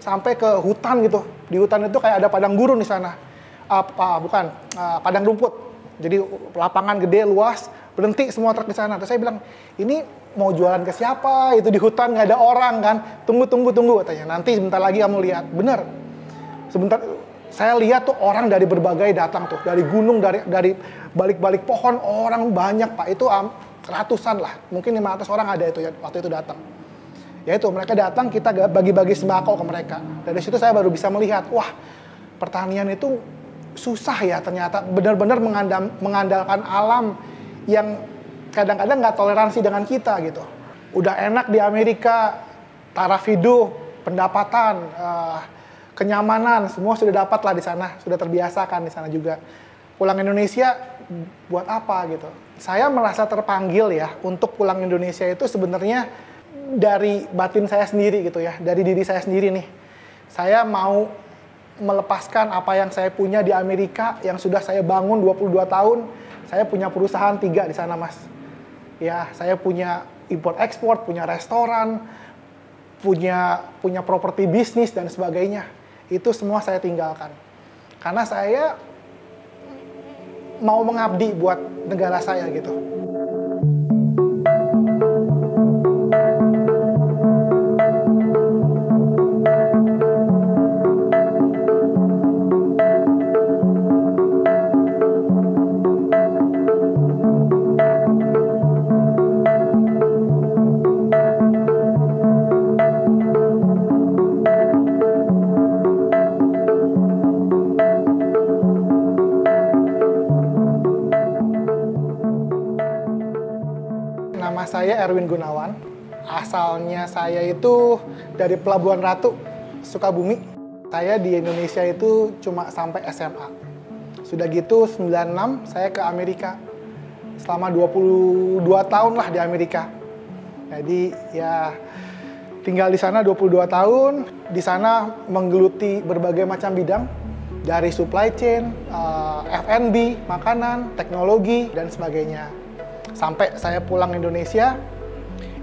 sampai ke hutan gitu. Di hutan itu kayak ada padang gurun di sana. Padang rumput. Jadi lapangan gede, luas, berhenti semua truk di sana. Terus saya bilang, ini mau jualan ke siapa? Itu di hutan nggak ada orang kan. Tunggu katanya. Nanti sebentar lagi kamu lihat. Bener. Sebentar, saya lihat tuh orang dari berbagai datang tuh. Dari gunung, dari balik-balik pohon, orang banyak Pak. Itu ratusan lah. Mungkin 500 orang ada itu ya, waktu itu datang. Ya itu, mereka datang, kita bagi-bagi sembako ke mereka. Dari situ saya baru bisa melihat, wah pertanian itu susah ya ternyata. Benar-benar mengandalkan alam yang kadang-kadang nggak toleransi dengan kita gitu. Udah enak di Amerika, taraf hidup, pendapatan, kenyamanan, semua sudah dapat lah di sana. Sudah terbiasa kan di sana juga. Pulang Indonesia, buat apa gitu. Saya merasa terpanggil ya, untuk pulang Indonesia itu sebenarnya dari batin saya sendiri gitu ya, dari diri saya sendiri nih. Saya mau melepaskan apa yang saya punya di Amerika, yang sudah saya bangun 22 tahun. Saya punya perusahaan 3 di sana, Mas. Ya, saya punya import-ekspor, punya restoran, punya properti bisnis dan sebagainya. Itu semua saya tinggalkan. Karena saya mau mengabdi buat negara saya gitu. Nama saya Erwin Gunawan. Asalnya saya itu dari Pelabuhan Ratu, Sukabumi. Saya di Indonesia itu cuma sampai SMA. Sudah gitu 96 saya ke Amerika. Selama 22 tahun lah di Amerika. Jadi ya tinggal di sana 22 tahun. Di sana menggeluti berbagai macam bidang. Dari supply chain, F&B, makanan, teknologi, dan sebagainya. Sampai saya pulang Indonesia,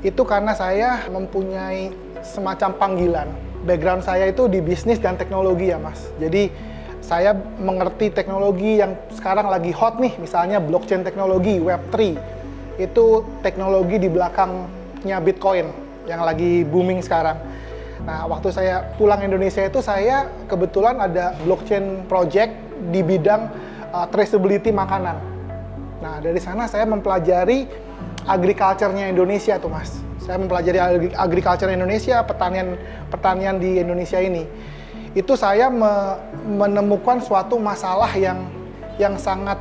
itu karena saya mempunyai semacam panggilan. Background saya itu di bisnis dan teknologi ya Mas. Jadi saya mengerti teknologi yang sekarang lagi hot nih, misalnya blockchain teknologi, Web3. Itu teknologi di belakangnya Bitcoin yang lagi booming sekarang. Nah, waktu saya pulang Indonesia itu saya kebetulan ada blockchain project di bidang traceability makanan. Nah, dari sana saya mempelajari agriculture-nya Indonesia tuh, Mas. Saya mempelajari agriculture Indonesia, pertanian di Indonesia ini. Itu saya menemukan suatu masalah yang sangat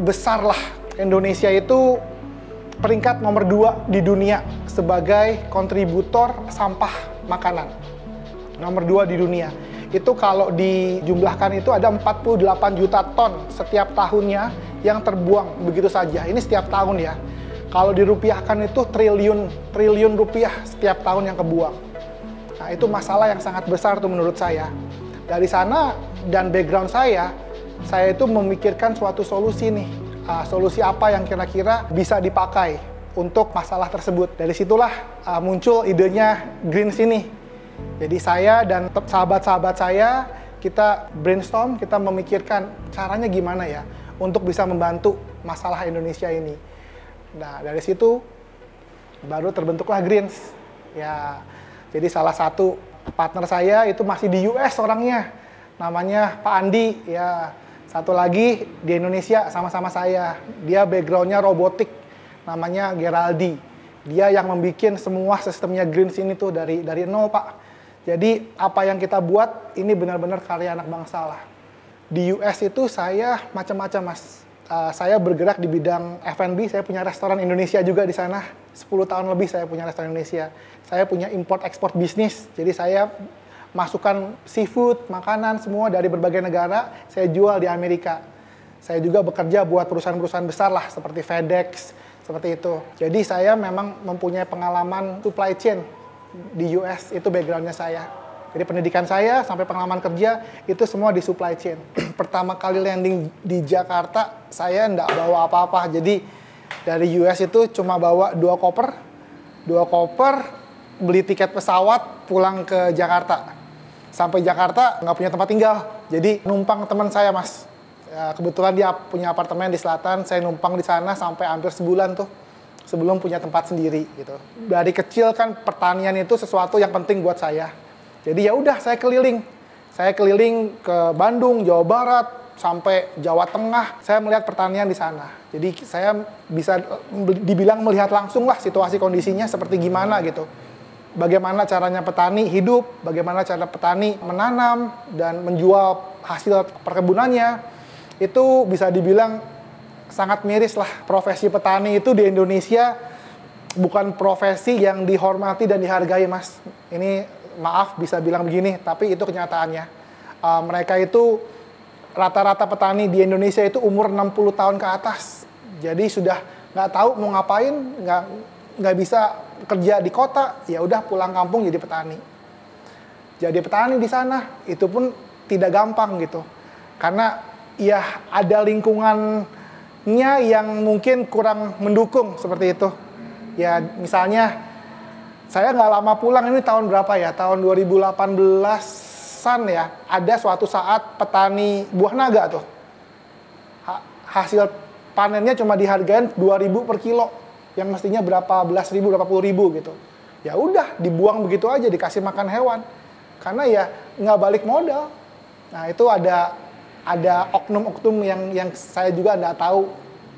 besar lah. Indonesia itu peringkat nomor 2 di dunia sebagai kontributor sampah makanan. Nomor 2 di dunia. Itu kalau dijumlahkan itu ada 48 juta ton setiap tahunnya yang terbuang begitu saja. Ini setiap tahun ya. Kalau dirupiahkan itu triliun rupiah setiap tahun yang kebuang. Nah, itu masalah yang sangat besar tuh menurut saya. Dari sana dan background saya itu memikirkan suatu solusi nih. Solusi apa yang kira-kira bisa dipakai untuk masalah tersebut. Dari situlah muncul idenya Greens ini. Jadi saya dan sahabat-sahabat saya, kita brainstorm, kita memikirkan caranya gimana ya untuk bisa membantu masalah Indonesia ini. Nah, dari situ baru terbentuklah Greens. Ya, jadi salah satu partner saya itu masih di US orangnya. Namanya Pak Andi, ya. Satu lagi di Indonesia sama-sama saya. Dia background-nya robotik. Namanya Geraldi. Dia yang membuat semua sistemnya Greens ini tuh dari nol, Pak. Jadi apa yang kita buat ini benar-benar karya anak bangsa lah. Di US itu saya macam-macam, Mas. Saya bergerak di bidang F&B, saya punya restoran Indonesia juga di sana. 10 tahun lebih saya punya restoran Indonesia. Saya punya import-ekspor bisnis, jadi saya masukkan seafood, makanan, semua dari berbagai negara, saya jual di Amerika. Saya juga bekerja buat perusahaan-perusahaan besar lah, seperti FedEx, seperti itu. Jadi saya memang mempunyai pengalaman supply chain di US, itu background-nya saya. Jadi pendidikan saya sampai pengalaman kerja itu semua di supply chain. Pertama kali landing di Jakarta, saya nggak bawa apa-apa. Jadi dari US itu cuma bawa 2 koper, beli tiket pesawat, pulang ke Jakarta. sampai Jakarta nggak punya tempat tinggal. Jadi numpang teman saya, Mas. Ya, kebetulan dia punya apartemen di selatan, saya numpang di sana sampai hampir sebulan tuh. Sebelum punya tempat sendiri gitu. Dari kecil kan pertanian itu sesuatu yang penting buat saya. Jadi ya udah saya keliling. Saya keliling ke Bandung, Jawa Barat, sampai Jawa Tengah. Saya melihat pertanian di sana. Jadi saya bisa dibilang melihat langsung lah situasi kondisinya seperti gimana gitu. Bagaimana caranya petani hidup, bagaimana cara petani menanam dan menjual hasil perkebunannya. Itu bisa dibilang sangat miris lah. Profesi petani itu di Indonesia bukan profesi yang dihormati dan dihargai, Mas. Ini maaf bisa bilang begini, tapi itu kenyataannya. Mereka itu rata-rata petani di Indonesia itu umur 60 tahun ke atas. Jadi sudah nggak tahu mau ngapain, nggak bisa kerja di kota, ya udah pulang kampung jadi petani. Jadi petani di sana itu pun tidak gampang gitu. Karena ya ada lingkungannya yang mungkin kurang mendukung seperti itu. Ya misalnya saya nggak lama pulang, ini tahun berapa ya? Tahun 2018-an ya. Ada suatu saat petani buah naga tuh. Hasil panennya cuma dihargain 2.000 per kilo. Yang mestinya berapa belas ribu, berapa puluh ribu gitu. Ya udah dibuang begitu aja, dikasih makan hewan. Karena ya nggak balik modal. Nah itu ada oknum-oknum yang saya juga nggak tahu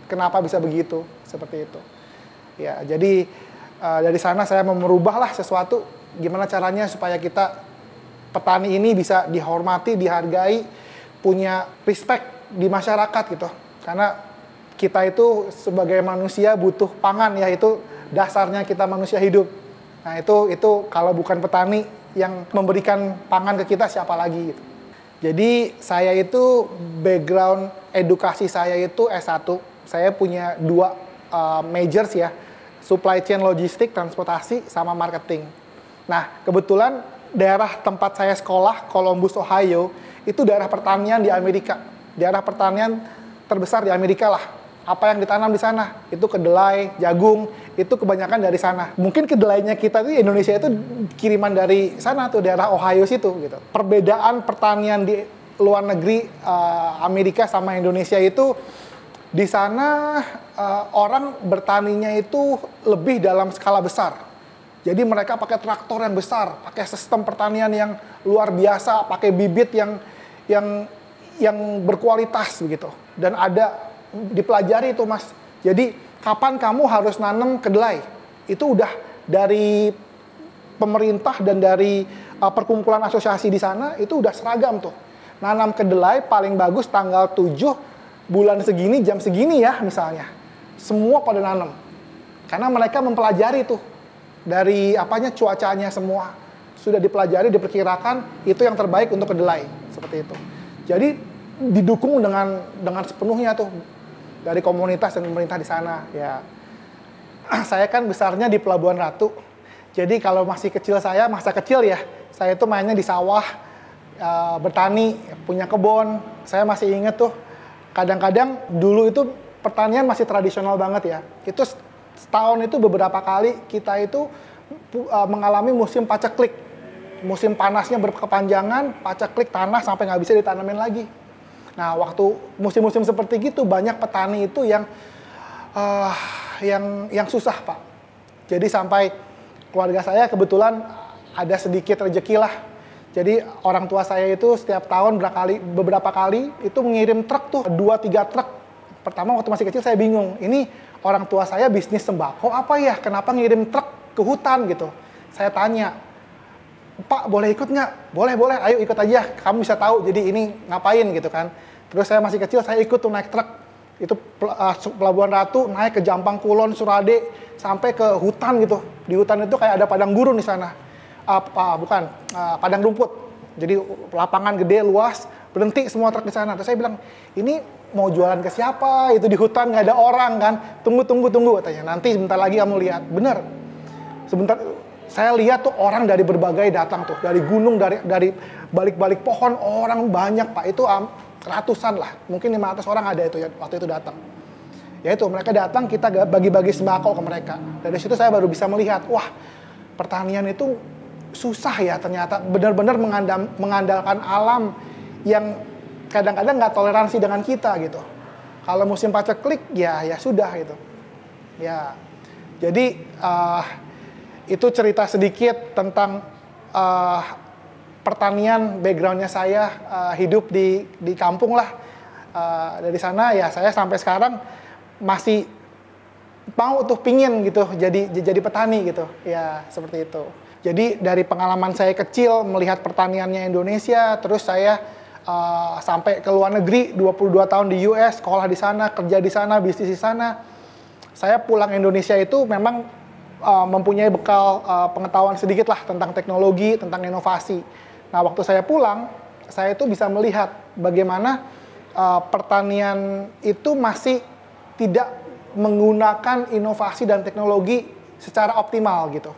kenapa bisa begitu, seperti itu. Ya, jadi dari sana saya mau merubahlah sesuatu, gimana caranya supaya kita petani ini bisa dihormati, dihargai, punya respect di masyarakat gitu. Karena kita itu sebagai manusia butuh pangan ya, itu dasarnya kita manusia hidup. Nah itu kalau bukan petani yang memberikan pangan ke kita, siapa lagi gitu. Jadi saya itu background edukasi saya itu S1. Saya punya 2 majors ya, supply chain logistik, transportasi, sama marketing. Nah kebetulan daerah tempat saya sekolah, Columbus, Ohio, itu daerah pertanian di Amerika. Daerah pertanian terbesar di Amerika lah. Apa yang ditanam di sana? Itu kedelai, jagung, itu kebanyakan dari sana. Mungkin kedelainya kita di Indonesia itu kiriman dari sana tuh, daerah Ohio situ gitu. Perbedaan pertanian di luar negeri, Amerika sama Indonesia itu, di sana orang bertaninya itu lebih dalam skala besar. Jadi mereka pakai traktor yang besar, pakai sistem pertanian yang luar biasa, pakai bibit yang berkualitas begitu. Dan ada dipelajari itu, Mas. Jadi kapan kamu harus nanam kedelai? Itu udah dari pemerintah dan dari perkumpulan asosiasi di sana itu udah seragam tuh. Nanam kedelai paling bagus tanggal 7 bulan segini, jam segini ya misalnya. Semua pada nanam. Karena mereka mempelajari tuh dari cuacanya semua. Sudah dipelajari, diperkirakan itu yang terbaik untuk kedelai, seperti itu. Jadi didukung dengan sepenuhnya tuh dari komunitas dan pemerintah di sana ya. Saya kan besarnya di Pelabuhan Ratu. Jadi kalau masih kecil saya, masa kecil ya, saya itu mainnya di sawah, bertani, punya kebun. Saya masih inget tuh, kadang-kadang dulu itu pertanian masih tradisional banget ya. Itu setahun itu beberapa kali kita itu mengalami musim paceklik. Musim panasnya berkepanjangan, paceklik tanah sampai nggak bisa ditanamin lagi. Nah, waktu musim-musim seperti gitu banyak petani itu yang susah, Pak. Jadi sampai keluarga saya kebetulan ada sedikit rezeki lah. Jadi orang tua saya itu setiap tahun beberapa kali itu mengirim truk tuh, 2-3 truk. Pertama waktu masih kecil saya bingung, ini orang tua saya bisnis sembako apa ya? Kenapa ngirim truk ke hutan gitu? Saya tanya, Pak boleh ikut nggak? Boleh, ayo ikut aja, kamu bisa tahu jadi ini ngapain gitu kan. Terus saya masih kecil, saya ikut tuh naik truk, itu Pelabuhan Ratu, naik ke Jampang Kulon, Surade, sampai ke hutan gitu. Di hutan itu kayak ada padang gurun di sana, padang rumput. Jadi lapangan gede, luas, berhenti semua truk di sana. Terus saya bilang, ini mau jualan ke siapa? Itu di hutan nggak ada orang kan, tunggu katanya, nanti sebentar lagi kamu lihat. Bener, sebentar. Saya lihat tuh orang dari berbagai datang tuh, dari gunung, dari balik-balik pohon, orang banyak Pak, itu ratusan lah, mungkin 500 orang ada itu ya, waktu itu datang. Ya itu, mereka datang, kita bagi-bagi sembako ke mereka. Dari situ saya baru bisa melihat, wah pertanian itu susah ya ternyata, benar-benar mengandalkan alam yang kadang-kadang nggak toleransi dengan kita gitu. Kalau musim paceklik ya sudah gitu. Ya, jadi itu cerita sedikit tentang pertanian. Backgroundnya saya hidup di kampung lah. Dari sana ya saya sampai sekarang masih mau tuh pingin gitu jadi petani gitu ya, seperti itu. Jadi dari pengalaman saya kecil melihat pertaniannya Indonesia, terus saya sampai ke luar negeri 22 tahun di US, sekolah di sana, kerja di sana, bisnis di sana. Saya pulang Indonesia itu memang mempunyai bekal pengetahuan sedikit lah tentang teknologi, tentang inovasi. Nah, waktu saya pulang, saya itu bisa melihat bagaimana pertanian itu masih tidak menggunakan inovasi dan teknologi secara optimal gitu.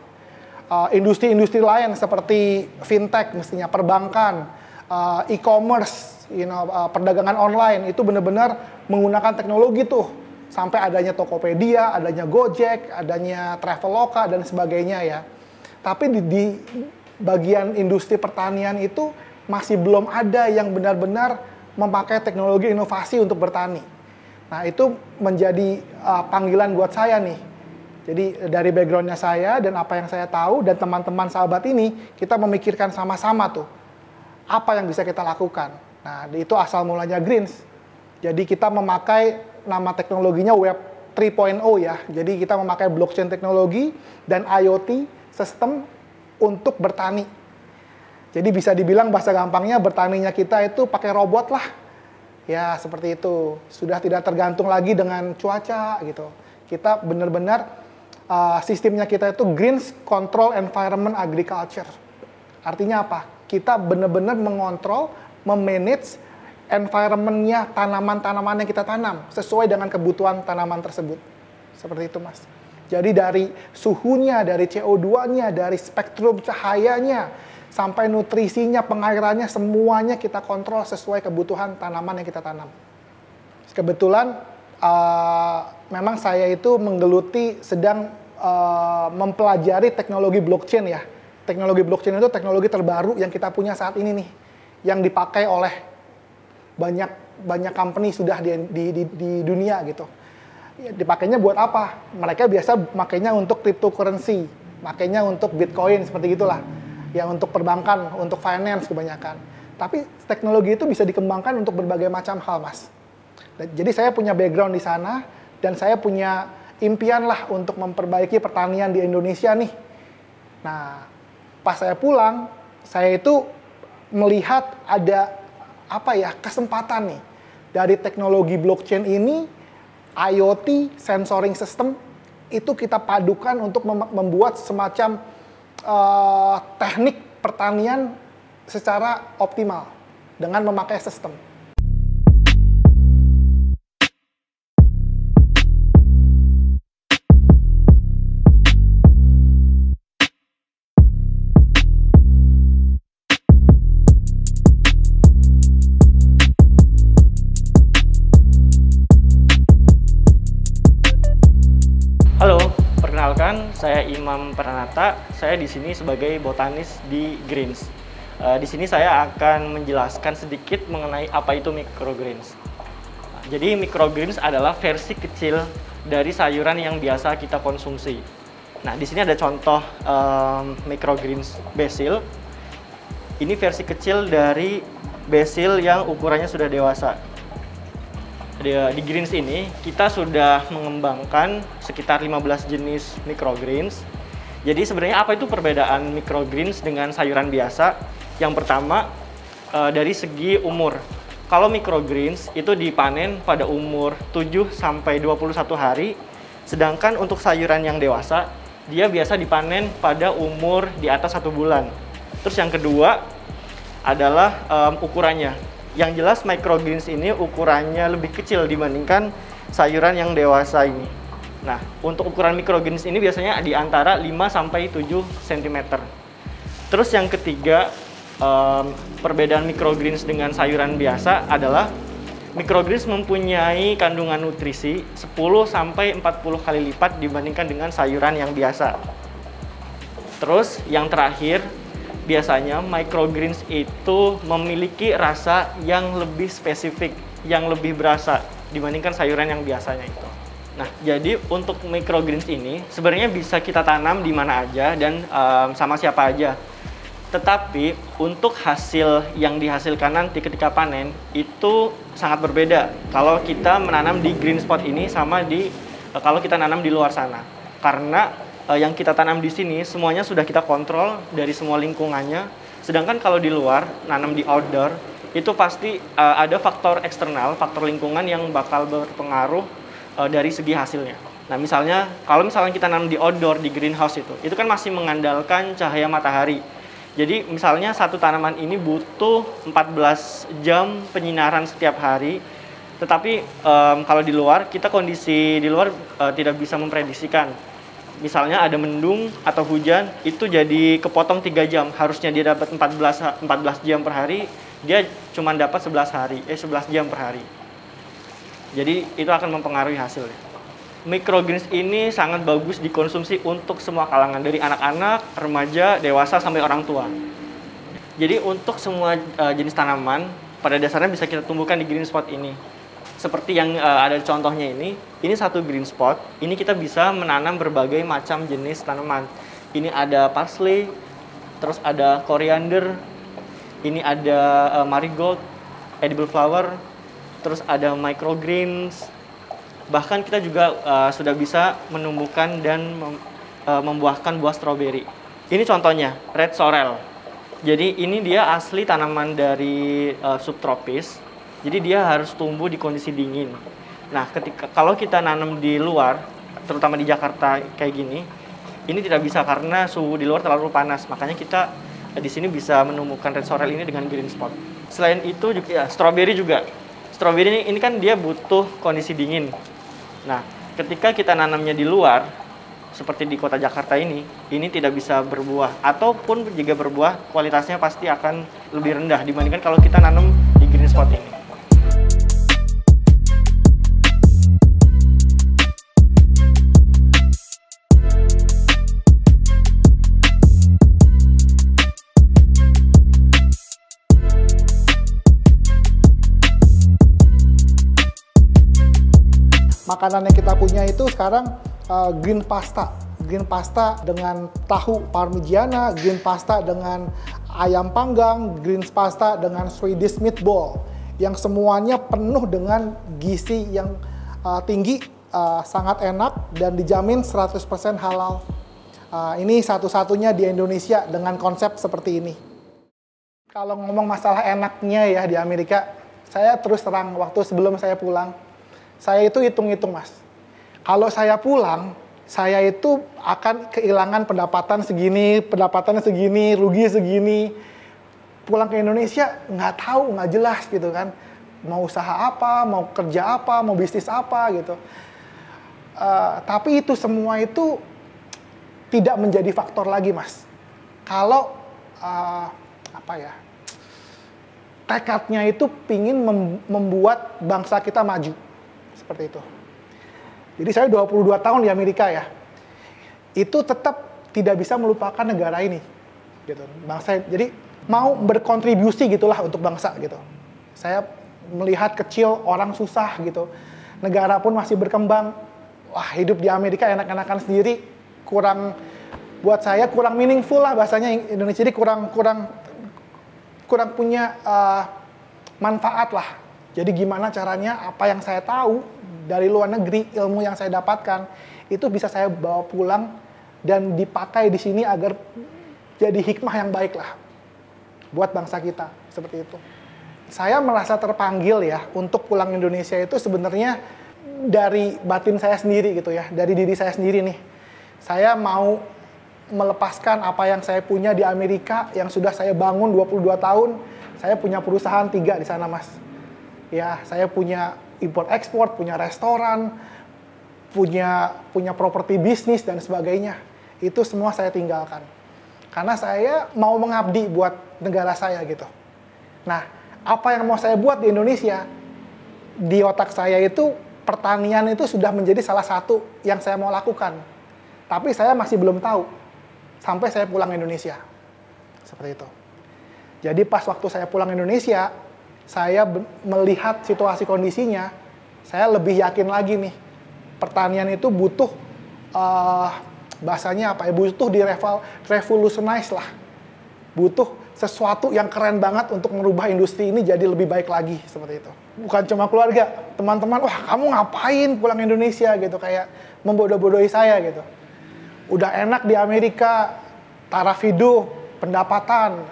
Industri-industri lain seperti fintech, mestinya perbankan, e-commerce, perdagangan online itu benar-benar menggunakan teknologi tuh. Sampai adanya Tokopedia, adanya Gojek, adanya Traveloka dan sebagainya ya. Tapi di bagian industri pertanian itu masih belum ada yang benar-benar memakai teknologi inovasi untuk bertani. Nah, itu menjadi panggilan buat saya nih. Jadi dari backgroundnya saya dan apa yang saya tahu dan teman-teman sahabat ini, kita memikirkan sama-sama tuh apa yang bisa kita lakukan. Nah, itu asal mulanya Greens. Jadi kita memakai nama teknologinya Web 3.0 ya. Jadi kita memakai blockchain teknologi dan IoT sistem untuk bertani. Jadi bisa dibilang bahasa gampangnya bertaninya kita itu pakai robot lah. Ya, seperti itu. Sudah tidak tergantung lagi dengan cuaca gitu. Kita benar-benar sistemnya kita itu Greens Control Environment Agriculture. Artinya apa? Kita benar-benar mengontrol, memanage environment-nya tanaman-tanaman yang kita tanam sesuai dengan kebutuhan tanaman tersebut. Seperti itu, Mas. Jadi dari suhunya, dari CO2-nya, dari spektrum cahayanya, sampai nutrisinya, pengairannya, semuanya kita kontrol sesuai kebutuhan tanaman yang kita tanam. Kebetulan memang saya itu sedang mempelajari teknologi blockchain ya. Teknologi blockchain itu teknologi terbaru yang kita punya saat ini nih, yang dipakai oleh banyak company sudah di dunia gitu. Dipakainya buat apa? Mereka biasa makainya untuk cryptocurrency, makainya untuk Bitcoin seperti gitulah. Ya untuk perbankan, untuk finance kebanyakan. Tapi teknologi itu bisa dikembangkan untuk berbagai macam hal, Mas. Jadi saya punya background di sana dan saya punya impian lah untuk memperbaiki pertanian di Indonesia nih. Nah, pas saya pulang, saya itu melihat ada kesempatan nih dari teknologi blockchain ini, IoT, sensoring system itu kita padukan untuk membuat semacam teknik pertanian secara optimal dengan memakai sistem. Halo, perkenalkan saya Imam Pranata. Saya di sini sebagai botanis di Greens. Di sini saya akan menjelaskan sedikit mengenai apa itu microgreens. Jadi microgreens adalah versi kecil dari sayuran yang biasa kita konsumsi. Nah, di sini ada contoh microgreens basil. Ini versi kecil dari basil yang ukurannya sudah dewasa. Di Greens ini kita sudah mengembangkan sekitar 15 jenis microgreens. Jadi sebenarnya apa itu perbedaan microgreens dengan sayuran biasa? Yang pertama dari segi umur. Kalau microgreens itu dipanen pada umur 7 sampai 21 hari, sedangkan untuk sayuran yang dewasa dia biasa dipanen pada umur di atas 1 bulan. Terus yang kedua adalah ukurannya. Yang jelas microgreens ini ukurannya lebih kecil dibandingkan sayuran yang dewasa ini. Nah, untuk ukuran microgreens ini biasanya di antara 5 sampai 7 cm. Terus yang ketiga, perbedaan microgreens dengan sayuran biasa adalah microgreens mempunyai kandungan nutrisi 10 sampai 40 kali lipat dibandingkan dengan sayuran yang biasa. Terus yang terakhir, biasanya microgreens itu memiliki rasa yang lebih spesifik, yang lebih berasa dibandingkan sayuran yang biasanya itu. Nah, jadi untuk microgreens ini sebenarnya bisa kita tanam di mana aja dan sama siapa aja. Tetapi untuk hasil yang dihasilkan nanti ketika panen itu sangat berbeda kalau kita menanam di green spot ini sama di kalau kita nanam di luar sana. Karena yang kita tanam di sini semuanya sudah kita kontrol dari semua lingkungannya. Sedangkan kalau di luar, nanam di outdoor, itu pasti ada faktor eksternal, faktor lingkungan yang bakal berpengaruh dari segi hasilnya. Nah, kalau misalnya kita nanam di outdoor, di greenhouse itu kan masih mengandalkan cahaya matahari. Jadi misalnya satu tanaman ini butuh 14 jam penyinaran setiap hari. Tetapi kalau di luar, kondisi di luar tidak bisa memprediksikan. Misalnya ada mendung atau hujan, itu jadi kepotong 3 jam. Harusnya dia dapat 14 jam per hari, dia cuma dapat 11 jam per hari. Jadi itu akan mempengaruhi hasilnya. Microgreens ini sangat bagus dikonsumsi untuk semua kalangan, dari anak-anak, remaja, dewasa, sampai orang tua. Jadi untuk semua jenis tanaman, pada dasarnya bisa kita tumbuhkan di green spot ini. Seperti yang ada contohnya ini satu green spot, ini kita bisa menanam berbagai macam jenis tanaman. Ini ada parsley, terus ada coriander, ini ada marigold, edible flower, terus ada microgreens. Bahkan kita juga sudah bisa menumbuhkan dan membuahkan buah stroberi. Ini contohnya, red sorrel. Jadi ini dia asli tanaman dari subtropis. Jadi dia harus tumbuh di kondisi dingin. Nah, kalau kita nanam di luar, terutama di Jakarta kayak gini, ini tidak bisa karena suhu di luar terlalu panas. Makanya kita di sini bisa menumbuhkan red sorrel ini dengan green spot. Selain itu juga ya, stroberi juga. Stroberi ini kan dia butuh kondisi dingin. Nah, ketika kita nanamnya di luar, seperti di kota Jakarta ini tidak bisa berbuah. Ataupun jika berbuah, kualitasnya pasti akan lebih rendah dibandingkan kalau kita nanam di green spot ini. Makanan yang kita punya itu sekarang green pasta. Green pasta dengan tahu parmigiana, green pasta dengan ayam panggang, green pasta dengan Swedish meatball. Yang semuanya penuh dengan gizi yang tinggi, sangat enak, dan dijamin 100% halal. Ini satu-satunya di Indonesia dengan konsep seperti ini. Kalau ngomong masalah enaknya ya di Amerika, saya terus terang waktu sebelum saya pulang, saya itu hitung-hitung, Mas. Kalau saya pulang, saya itu akan kehilangan pendapatan segini, rugi segini. Pulang ke Indonesia, nggak tahu, nggak jelas gitu kan. Mau usaha apa, mau kerja apa, mau bisnis apa gitu. Tapi itu semua itu tidak menjadi faktor lagi, Mas. Kalau, tekadnya itu pingin membuat bangsa kita maju. Seperti itu. Jadi saya 22 tahun di Amerika ya. Itu tetap tidak bisa melupakan negara ini. Gitu. Bangsa, jadi mau berkontribusi gitulah untuk bangsa gitu. Saya melihat kecil orang susah gitu. Negara pun masih berkembang. Wah, hidup di Amerika enak-enakan sendiri, buat saya kurang meaningful lah bahasanya Indonesia, jadi kurang punya manfaat lah. Jadi gimana caranya apa yang saya tahu dari luar negeri, ilmu yang saya dapatkan, itu bisa saya bawa pulang dan dipakai di sini agar jadi hikmah yang baik lah buat bangsa kita, seperti itu. Saya merasa terpanggil ya untuk pulang Indonesia itu sebenarnya dari batin saya sendiri gitu ya, dari diri saya sendiri nih. Saya mau melepaskan apa yang saya punya di Amerika yang sudah saya bangun 22 tahun. Saya punya perusahaan 3 di sana, Mas. Ya, saya punya import ekspor, punya restoran, punya properti bisnis dan sebagainya. Itu semua saya tinggalkan. Karena saya mau mengabdi buat negara saya gitu. Nah, apa yang mau saya buat di Indonesia, di otak saya itu pertanian itu sudah menjadi salah satu yang saya mau lakukan. Tapi saya masih belum tahu sampai saya pulang ke Indonesia. Seperti itu. Jadi pas waktu saya pulang Indonesia, saya melihat situasi kondisinya, saya lebih yakin lagi nih, pertanian itu butuh, bahasanya apa ya, butuh revolutionize lah. Butuh sesuatu yang keren banget untuk merubah industri ini jadi lebih baik lagi, seperti itu. Bukan cuma keluarga, teman-teman, wah kamu ngapain pulang Indonesia gitu, kayak membodoh-bodohi saya gitu. Udah enak di Amerika, taraf hidup, pendapatan,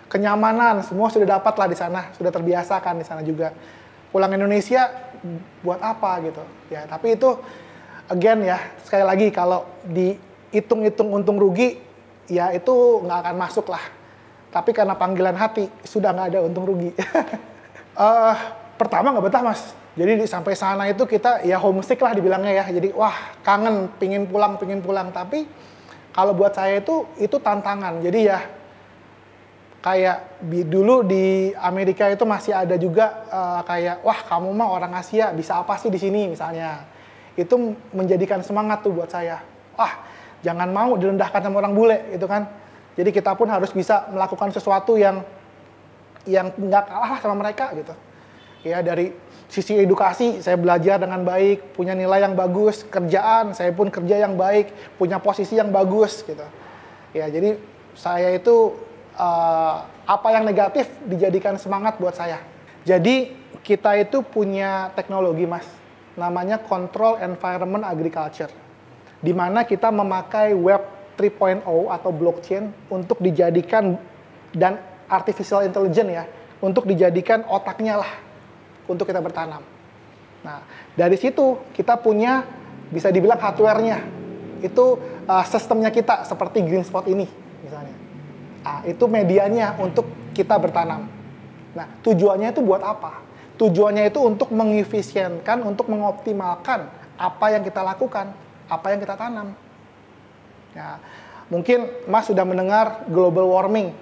kenyamanan, semua sudah dapat lah di sana, sudah terbiasa kan di sana juga. Pulang Indonesia buat apa gitu? Ya, tapi itu again ya, sekali lagi kalau dihitung-hitung untung rugi, ya itu nggak akan masuk lah. Tapi karena panggilan hati, sudah nggak ada untung rugi. Pertama nggak betah mas. Jadi sampai sana itu kita ya homesick lah dibilangnya ya. Jadi wah kangen, pingin pulang. Tapi kalau buat saya itu tantangan. Jadi ya kayak dulu di Amerika itu masih ada juga kayak wah kamu mah orang Asia bisa apa sih di sini misalnya. Itu menjadikan semangat tuh buat saya. Wah jangan mau direndahkan sama orang bule gitu kan. Jadi kita pun harus bisa melakukan sesuatu yang nggak kalah sama mereka gitu. Ya dari sisi edukasi saya belajar dengan baik, punya nilai yang bagus, kerjaan saya pun kerja yang baik, punya posisi yang bagus gitu. Ya jadi saya itu apa yang negatif dijadikan semangat buat saya. Jadi kita itu punya teknologi mas, namanya Control Environment Agriculture, di mana kita memakai Web 3.0 atau blockchain untuk dijadikan dan artificial intelligence ya, untuk dijadikan otaknya lah untuk kita bertanam. Nah dari situ kita punya bisa dibilang hardware-nya, itu sistemnya kita seperti GreenSpot ini misalnya. Nah, itu medianya untuk kita bertanam. Nah, tujuannya itu buat apa? Tujuannya itu untuk mengefisienkan, untuk mengoptimalkan apa yang kita lakukan, apa yang kita tanam. Nah, mungkin Mas sudah mendengar global warming.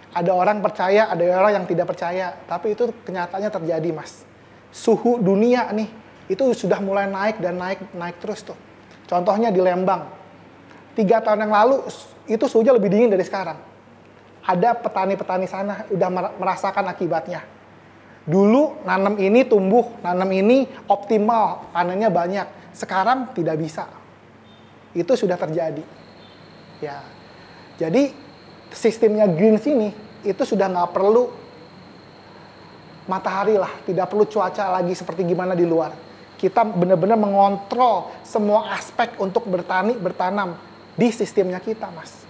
Ada orang percaya, ada orang yang tidak percaya. Tapi itu kenyataannya terjadi, Mas. Suhu dunia nih, itu sudah mulai naik dan naik terus tuh. Contohnya di Lembang. 3 tahun yang lalu, itu suhunya lebih dingin dari sekarang. Ada petani-petani sana udah merasakan akibatnya. Dulu nanam ini tumbuh, nanam ini optimal, panennya banyak. Sekarang tidak bisa. Itu sudah terjadi. Ya, jadi sistemnya Greens ini itu sudah nggak perlu matahari lah, tidak perlu cuaca lagi seperti gimana di luar. Kita benar-benar mengontrol semua aspek untuk bertanam di sistemnya kita, mas.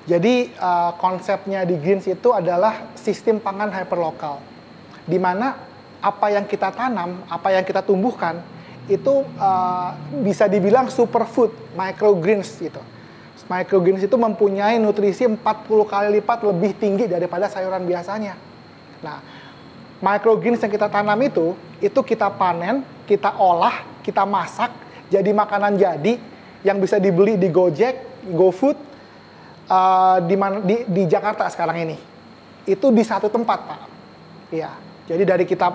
Jadi konsepnya di Greens itu adalah sistem pangan hyperlokal, di mana apa yang kita tanam, apa yang kita tumbuhkan itu bisa dibilang superfood, microgreens gitu. Microgreens itu mempunyai nutrisi 40 kali lipat lebih tinggi daripada sayuran biasanya. Nah, microgreens yang kita tanam itu kita panen, kita olah, kita masak, jadi makanan jadi yang bisa dibeli di Gojek, GoFood, di Jakarta sekarang ini. Itu di satu tempat, Pak. Iya. Jadi dari kita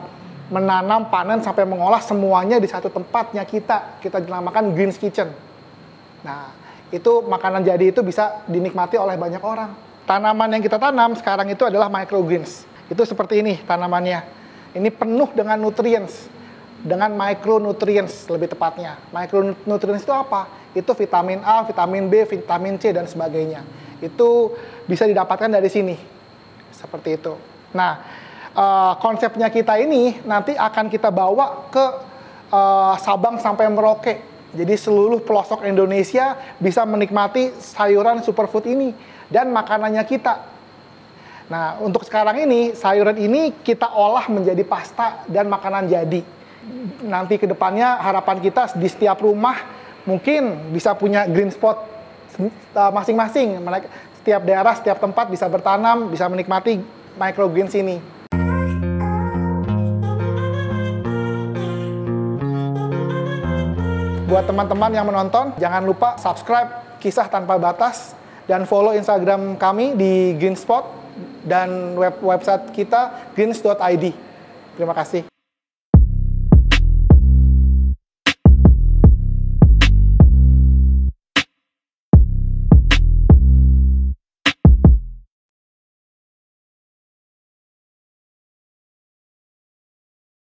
menanam, panen, sampai mengolah semuanya di satu tempatnya kita dinamakan Greens Kitchen. Nah, itu makanan jadi itu bisa dinikmati oleh banyak orang. Tanaman yang kita tanam sekarang itu adalah microgreens. Itu seperti ini tanamannya. Ini penuh dengan nutrients, dengan micronutrients lebih tepatnya. Micronutrients itu apa? Itu vitamin A, vitamin B, vitamin C, dan sebagainya. Itu bisa didapatkan dari sini. Seperti itu. Nah, konsepnya kita ini nanti akan kita bawa ke Sabang sampai Merauke. Jadi seluruh pelosok Indonesia bisa menikmati sayuran superfood ini dan makanannya kita. Nah, untuk sekarang ini, sayuran ini kita olah menjadi pasta dan makanan jadi. Nanti ke depannya harapan kita di setiap rumah mungkin bisa punya GreenSpot masing-masing. Setiap daerah, setiap tempat bisa bertanam, bisa menikmati microgreens ini. Buat teman-teman yang menonton, jangan lupa subscribe Kisah Tanpa Batas dan follow Instagram kami di GreenSpot dan website kita greens.id. Terima kasih.